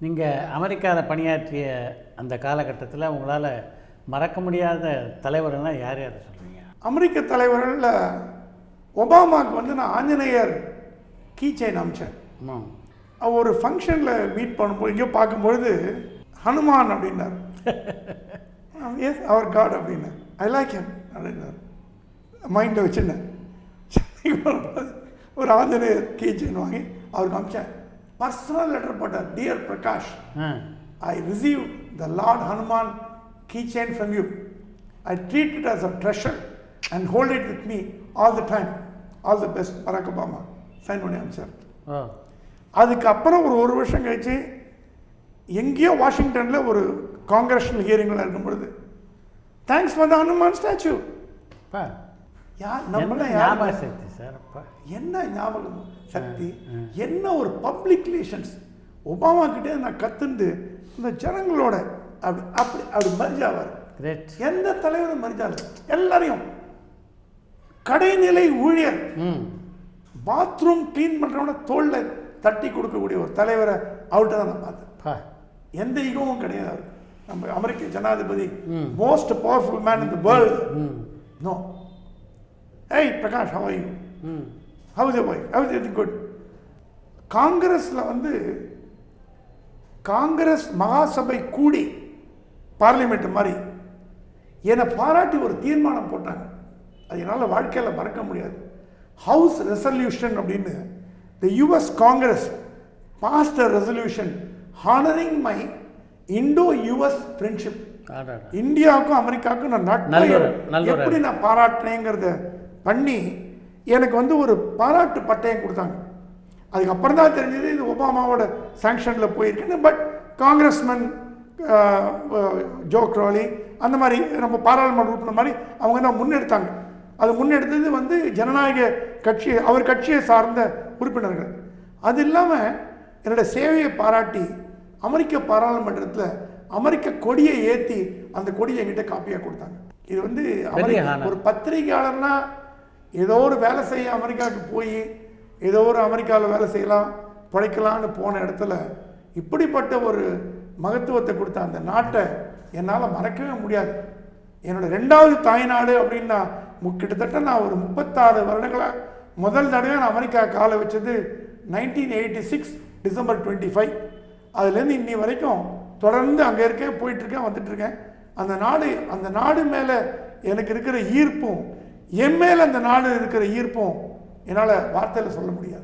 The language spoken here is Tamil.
நீங்கள் அமெரிக்காவில் பணியாற்றிய அந்த காலகட்டத்தில் உங்களால் மறக்க முடியாத தலைவர்கள்னால் யார் யார் சொல்கிறீங்க? அமெரிக்க தலைவர்களில் ஒபாமாவுக்கு வந்து நான் ஆஞ்சநேயர் கீ செயின் அமிச்சேன். ஒரு ஃபங்க்ஷனில் மீட் பண்ணும்போது எங்கேயோ பார்க்கும்பொழுது ஹனுமான் அப்படின்னார். எஸ் அவர் காட் அப்படின்னார். ஐ லைக் ஹிம் அப்படின்னார். மைண்டில் வச்சுருந்தேன். ஒரு ஆஞ்சநேயர் கீ செயின் வாங்கி அவருக்கு அமிச்சேன். பர்சனல் லெட்டர் போட்டார். Dear Prakash, I receive the Lord Hanuman keychain from you. I treat it as a treasure and hold it with me all the time. All the best, Barack Obama. Sign பண்ணி அனுப்பிச்சார். அதுக்கப்புறம் ஒரு வருஷம் கழிச்சு எங்கேயோ வாஷிங்டனில் ஒரு காங்கிரஷனல் ஹியரிங்கில் இருக்கும் பொழுது thanks for the Hanuman statue. என்ன ஞாபகம் சக்தி, என்ன ஒரு பப்ளிக் ரிலேஷன்ஸ். ஒபாமா கிட்டே நான் கத்துண்டு இந்த ஜனங்களோட அப்படி மரிஜாவார். எந்த தலைவரும் மரிஜால எல்லாரையும். கடைநிலை ஊழியர் பாத்ரூம் கிளீன் பண்றவன தோல்ல தட்டி கொடுக்கக்கூடிய ஒரு தலைவரை அவர்கிட்ட தான் நான் பார்த்தேன். எந்த ஈகோவும் கிடையாது. நம்ம அமெரிக்க ஜனாதிபதி most powerful man in the world. No. ஏய் Prakash, how are you? How is your wife? How is everything good? காங்கிரஸ்ல வந்து காங்கிரஸ் மகாசபை கூடி பார்லிமெண்ட் மாதிரி என்னை பாராட்டி ஒரு தீர்மானம் போட்டாங்க. அது என்னால் வாழ்க்கையில் மறக்க முடியாது. ஹவுஸ் ரெசல்யூஷன் அப்படின்னு the US Congress passed a resolution honouring my Indo US friendship. இந்தியாவுக்கும் அமெரிக்காவுக்கும் நான் நட்பு எப்படி நான் பாராட்டினேங்கிறத பண்ணி எனக்கு வந்து ஒரு பாராட்டு பட்டயம் கொடுத்தாங்க. அதுக்கப்புறம் தான் தெரிஞ்சது இது ஒபாமாவோட சாங்ஷனில் போயிருக்குன்னு. பட் காங்கிரஸ்மேன் ஜோ க்ரோலி அந்த மாதிரி நம்ம பாராளுமன்ற உறுப்பினர் மாதிரி அவங்க தான் முன்னெடுத்தாங்க. அது முன்னெடுத்தது வந்து ஜனநாயக கட்சி, அவர் கட்சியை சார்ந்த உறுப்பினர்கள். அது இல்லாமல் என்னோடய சேவையை பாராட்டி அமெரிக்க பாராளுமன்றத்தில் அமெரிக்க கொடியை ஏற்றி அந்த கொடியை என்கிட்ட காப்பியாக கொடுத்தாங்க. இது வந்து ஒரு பத்திரிகையாளர்னா ஏதோ ஒரு வேலை செய்ய அமெரிக்காவுக்கு போய் ஏதோ ஒரு அமெரிக்காவில் வேலை செய்யலாம் பிழைக்கலான்னு போன இடத்துல இப்படிப்பட்ட ஒரு மகத்துவத்தை கொடுத்த அந்த நாட்டை என்னால் மறக்கவே முடியாது. என்னோட 2வது தாய்நாடு அப்படின்னா கிட்டத்தட்ட நான் ஒரு 36 வருடங்களாக முதல் தடவை நான் அமெரிக்கா காலை வச்சது 1986 டிசம்பர் 25. அதுலேருந்து இன்னி வரைக்கும் தொடர்ந்து அங்கே இருக்கேன், போயிட்டுருக்கேன், வந்துட்டுருக்கேன். அந்த நாடு மேலே எனக்கு இருக்கிற ஈர்ப்பும் என் மேலே அந்த நாடு இருக்கிற ஈர்ப்பும் என்னால் வார்த்தையில் சொல்ல முடியாது.